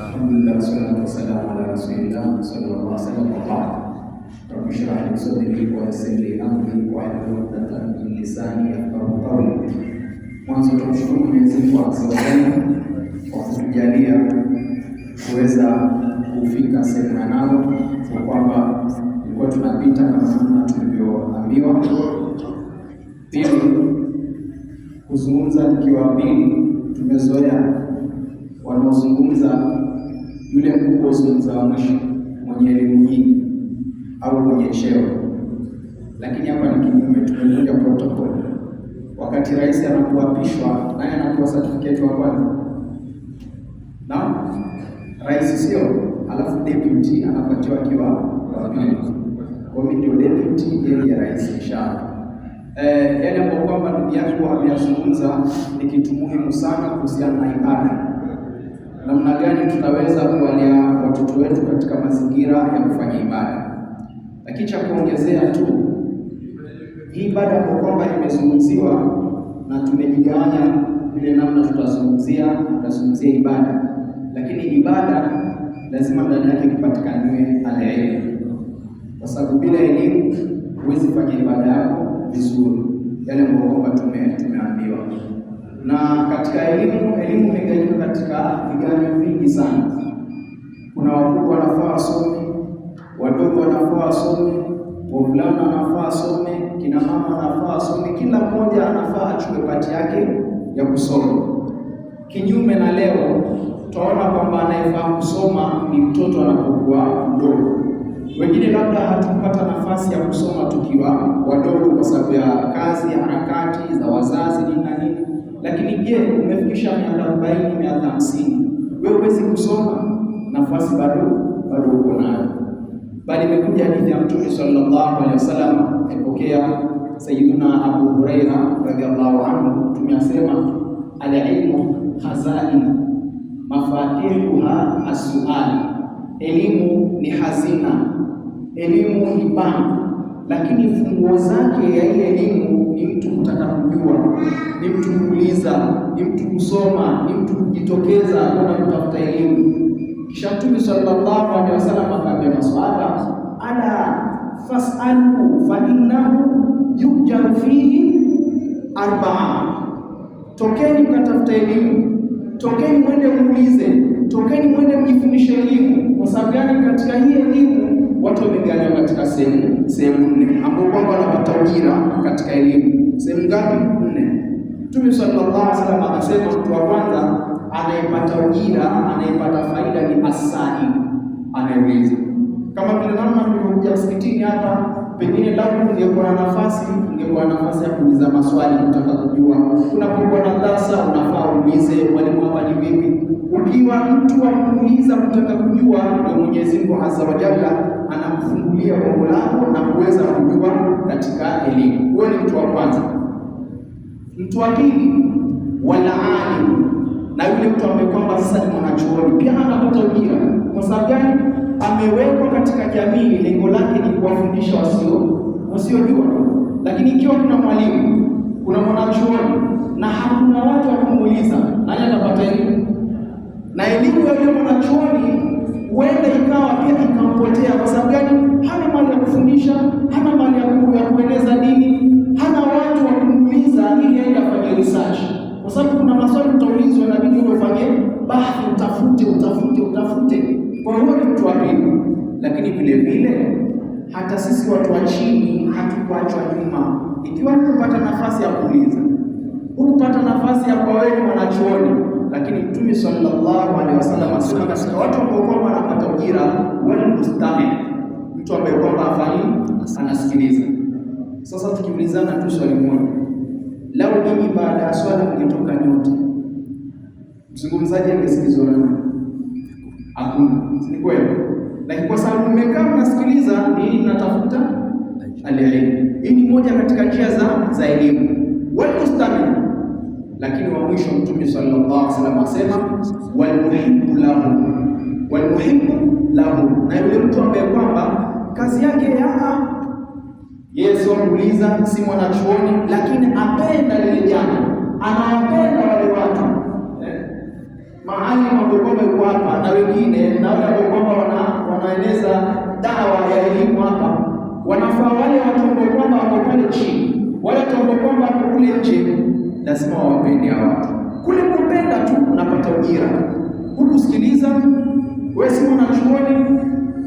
Alhamdulillah, wassalatu wassalamu ala rasulillah sallallahu alaihi wasallam. Rabbi shrah li sadri wa yassir li amri wahlul 'uqdatan min lisani yafqahu qawli. Mwanzo tumshukuru Mwenyezi Mungu kwa kutujalia kuweza kufika sehemu nao, kwa kwamba tulikuwa tunapita kama namna tulivyoambiwa. Pili, kuzungumza nikiwa pili, tumezoea wanaozungumza yule mkubwa uzungumza wa mwisho, mwenye elimu nyingi au mwenye cheo. Lakini hapa ni kinyume, tumevunja protocol. Wakati rais anapoapishwa, nani anapewa certificate wa kwanza? Na rais sio, alafu deputy anapatiwa akiwa wa pili. Kwa hiyo ndio deputy yeye rais inshallah. Yale ambayo kwamba ndugu yangu ameyazungumza ni kitu muhimu sana kuhusiana na ibada. Namna gani tunaweza kuwalea watoto wetu katika mazingira ya kufanya ibada. Lakini cha kuongezea tu, hii ibada kwa kwamba imezungumziwa na tumejigawanya vile namna tutazungumzia ibada. Lakini ibada lazima ndani yake kupatikaniwe elimu. Kwa sababu bila elimu huwezi fanya ibada yako vizuri, yale ambayo kwamba tumeambiwa. Na katika elimu imegawanyika katika vigawanyo vingi sana. Kuna wakubwa wanafaa wasome, wadogo wanafaa wasome, wavulana wanafaa wasome, kina mama wanafaa wasome, kila mmoja anafaa achukue pati yake ya kusoma. Kinyume na leo, tunaona kwamba anayefahamu kusoma ni mtoto anapokuwa mdogo. Wengine labda hatukupata nafasi ya kusoma tukiwa wadogo kwa sababu ya kazi, harakati za wazazi na nini. Lakini je, umefikisha miaka 40, miaka 50, wewe huwezi kusoma? Nafasi bado uko nayo. Bali imekuja hadithi ya Mtume sallallahu alaihi wasallam, ipokea Sayyiduna Abu Huraira radhiallahu anhu. Tumesema al-ilmu khazain mafatihuha as-su'al. Elimu ni hazina, elimu ni bank, lakini funguo zake ya ile elimu ni mtu kutaka kujua, ni mtu kuuliza, ni mtu kusoma, ni mtu kujitokeza kwenda kutafuta elimu. Kisha Mtume sallallahu alaihi wasallam akaambia maswahaba, ala fas'alu fa innahu yujaru fihi arba'a. Tokeni mkatafuta elimu, tokeni mwende muulize, tokeni mwende mjifundishe elimu. Kwa sababu gani? Katika hii elimu watu wamegawanywa katika sehemu nne, ambao kwamba wanapata ujira katika elimu. Sehemu ngapi? 4. Mtume sallallahu alaihi wasallam akasema mtu wa kwanza anayepata ujira, anayepata faida ni asai, anayeuliza. Kama vile namna tulivyokuja msikitini hapa, pengine labda ungekuwa na nafasi ya kuuliza maswali, kutaka kujua. Unapokuwa na darasa unafaa uulize walimu hapa ni vipi. Ukiwa mtu wa kuuliza, kutaka kujua, ndio Mwenyezi Mungu Azza wa Jalla anakufungulia bongo lako na kuweza kujua katika elimu. Huyo ni mtu wa kwanza. Mtu wa pili, wala alim, na yule mtu ambaye kwamba sasa ni mwanachuoni, pia anapata ujira. Kwa sababu gani? Amewekwa katika jamii, lengo lake ni kuwafundisha wasiojua. Lakini ikiwa kuna mwalimu, kuna mwanachuoni na hakuna watu wa kumuuliza, nani atapata elimu? Na elimu ya yule mwanachuoni huenda ikawa pia ikampotea. Kwa sababu gani? Hana mali ya kufundisha, hana mali ya kueneza dini, hana watu wa kumuuliza ili aende afanye research. Kwa sababu kuna maswali utaulizwa na bidii ufanye bahthi, utafute. Kwa hiyo ni mtu wa pili. Lakini vile vile hata sisi watu wa chini hatukuachwa nyuma. Ikiwa hupata nafasi ya kuuliza, hupata nafasi ya kwa wewe mwanachuoni, lakini Mtume sallallahu alaihi wasallam asema katika watu ambao wanapata ujira, wal mustami, mtu ambaye kwamba afanye anasikiliza. Sasa tukiulizana tu swali moja, lao nyinyi baada ya swala mngetoka nyote, mzungumzaji angesikizwa nani? Hakuna, si kweli? Lakini kwa sababu mmekaa mnasikiliza, nini mnatafuta? Elimu. Hii ni moja katika njia za elimu. Wal mustami, lakini wa mwisho Mtume sallallahu alaihi wasallam asema wal muhibbu lahu, na yule mtu ambaye kwamba kazi yake Yesu muuliza, si mwanachuoni, lakini apenda lile jambo, anawapenda wale watu. mahali ambao yuko hapa na wengine na wale ambao wanaeneza dawa ya elimu hapa, wanafaa wale watu ambao wako pale chini, wale watu ambao wako kule nje, lazima wawapende hao watu. Kule kupenda tu unapata ujira, hukusikiliza. Wewe si mwanachuoni,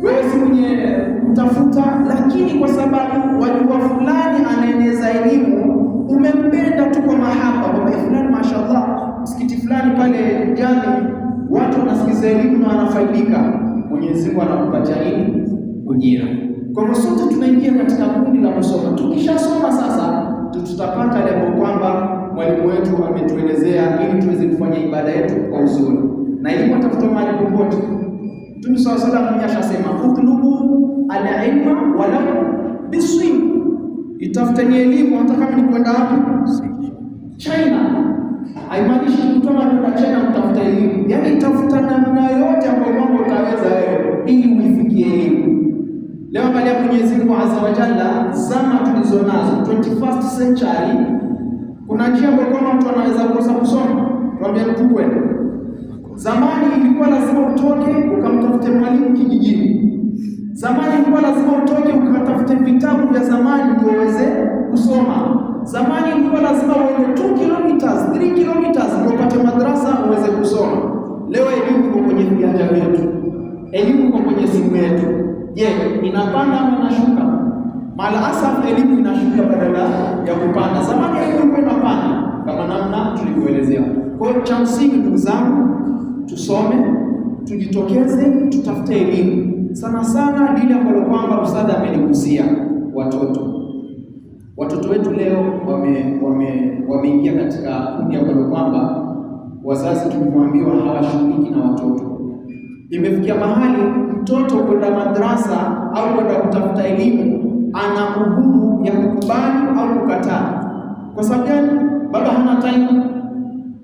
wewe si mwenye kutafuta, lakini kwa sababu wajua fulani anaeneza elimu, umempenda tu kwa mahaba, kwa fulani mashaallah, msikiti fulani pale jami, watu wanasikiza elimu na wanafaidika, Mwenyezi Mungu anakupatia nini? Ujira. Kwa hivyo sote tunaingia katika kundi la kusoma. Tukishasoma sasa tutapata lengo kwamba mwalimu wetu ametuelezea ili tuweze kufanya ibada yetu kwa uzuri. Na ili kutafuta mahali popote, Mtume sallallahu alaihi wasallam ashasema utlubu al-ilma walau biswim, itafuteni elimu hata kama ni kwenda wapi? China. Haimaanishi mtu anakwenda China kutafuta elimu, yaani tafuta namna yote ambayo mambo utaweza wewe ili uifikie elimu. Leo angalia Mwenyezi Mungu Azza wa Jalla, zama tulizonazo 21st century, kuna njia ambayo mtu anaweza kukosa kusoma. Tuambie mtu kweli. Zamani ilikuwa lazima utoke ukamtafute mwalimu kijijini. Zamani ilikuwa lazima utoke ukatafute vitabu vya zamani ndio uweze kusoma. Zamani ilikuwa lazima uende 2 kilometers, 3 kilometers ndio upate madrasa uweze kusoma. Leo elimu iko kwenye viganja vyetu. Elimu iko kwenye simu yetu. Je, inapanda ama inashuka? Mala asaf elimu inashuka badala ya kupanda. Zamani elimu ilikuwa inapanda kama namna tulivyoelezea. Kwa hiyo cha msingi ndugu zangu, tusome, tujitokeze, tutafute elimu. Sana sana lile ambalo kwamba ustadha amenigusia, watoto wetu leo wameingia katika kundi ambalo kwamba wazazi tulipoambiwa hawashughuliki na watoto. Imefikia mahali mtoto kwenda madrasa au kwenda kutafuta elimu ana uhuru ya kukubali au kukataa. Kwa sababu gani? Baba hana time,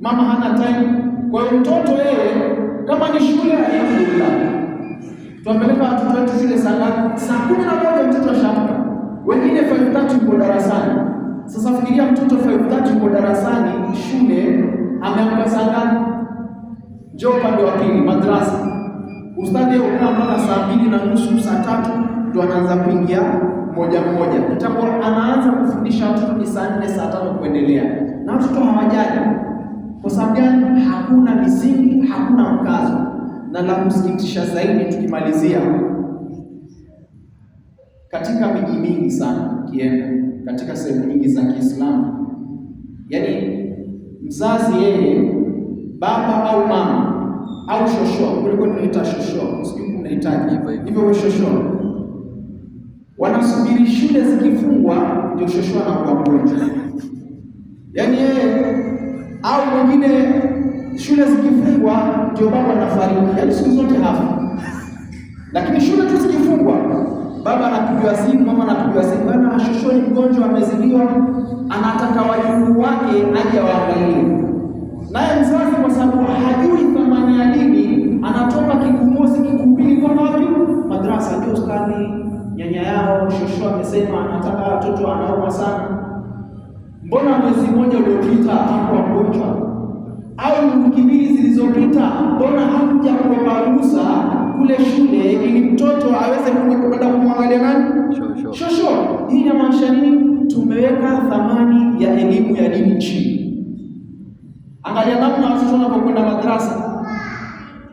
mama hana time. Kwa hiyo mtoto yeye kama ni shule, alhamdulillah, tumpeleka watoto wetu shule saa 11 mtoto ashaamka, wengine 5:30 yuko darasani. Sasa fikiria mtoto 5:30 yuko darasani shule, ameamka saa ngapi? Njoo upande wa pili madrasa, ustadhi ukaa mpaka saa 2:30 saa 3 ndio anaanza kuingia moja. Kitabu anaanza kufundisha watoto ni saa 4 saa 5 kuendelea, na watoto hawajali. Kwa sababu gani? Hakuna misingi, hakuna mkazo. Na la kusikitisha zaidi, tukimalizia, katika miji mingi sana kienda katika sehemu nyingi za Kiislamu, yaani mzazi yeye, baba au mama au shosho, kuliko tunaita shosho, sijui mnahitaji hivyo shosho, wanasubiri shule zikifungwa ndio shosho anakuwa mgonjwa. Yaani yeye au mwingine shule zikifungwa ndio baba anafariki, yaani siku zote hapo. Lakini shule tu zikifungwa, baba anapigiwa simu, mama anapigiwa simu, bwana shosho ni mgonjwa, amezidiwa, anataka wajukuu wake aje waangalie. Naye mzazi kwa sababu hajui thamani ya dini, anatoka kigumosi kikubili kwa wapi? Madrasa. Ndio ustadi, nyanya yao shosho amesema anataka watoto anauma sana. Mbona mwezi mmoja uliopita hapo mgonjwa? Au wiki mbili zilizopita mbona hakuja kuomba ruhusa kule shule ili mtoto aweze kwenda kumwangalia nani? Shosho. Hii inamaanisha nini? Tumeweka thamani ya elimu ya dini chini. Angalia namna watoto wanapokwenda madrasa,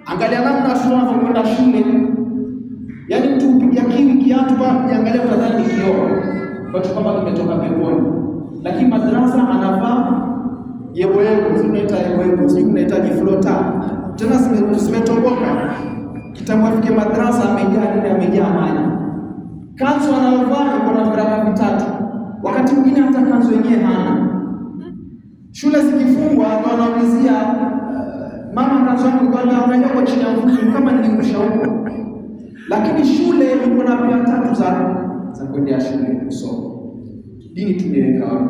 angalia namna watoto wanapokwenda shule. Yaani mtu upiga kiatu pa angalia utadhani ni kioo, kwa sababu kama kimetoka peponi. Lakini madrasa anavaa yebo, zinaita yebo, sio unahitaji flota. Tena zimetoboka. Kitambo afike madrasa amejaa maji. Kanzu anayovaa iko na viraka vitatu. Wakati mwingine hata kanzu yenyewe hana. Shule zikifungwa ndio anaulizia mama, kanzu yangu iko angalia kwa chini ya mfuko kama nilirusha huko. Lakini shule iko na pia tatu za kwenda shule kusoma. Dini tumeweka wapi?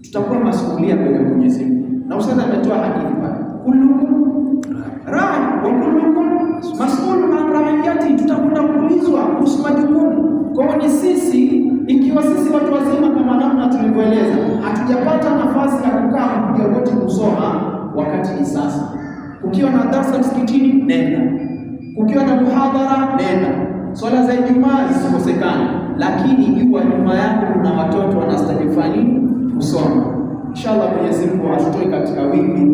Tutakuwa masuhulia mbele ya Mwenyezi Mungu. Na ustadha ametoa hadithi pale, kullukum ra'i wa kullukum mas'ulun an ra'iyati, tutakwenda kuulizwa kuhusu majukumu. Kwa hiyo ni sisi, ikiwa sisi watu wazima kama namna tulivyoeleza, hatujapata nafasi ya kukaa kupiga goti kusoma, wakati ni sasa. Ukiwa na darasa msikitini, nenda. Ukiwa na muhadhara, nenda. Swala za Ijumaa zisikosekane, lakini jua nyuma yako kuna watoto wanastahili kufanya kusoma. Inshallah Mwenyezi Mungu atutoe katika wimbi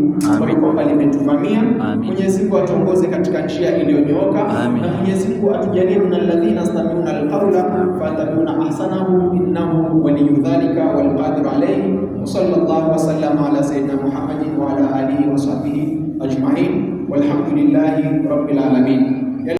kwamba limetuvamia. Mwenyezi Mungu atuongoze katika njia iliyonyooka, na Mwenyezi Mungu atujalie min alladhina yastami'una alqawla fayattabi'una ahsanahu innahu waliyyu dhalika wal qadiru alayhi. Sallallahu wasallama ala sayyidina Muhammadin wa ala alihi wa sahbihi ajma'in walhamdulillahi rabbil alamin.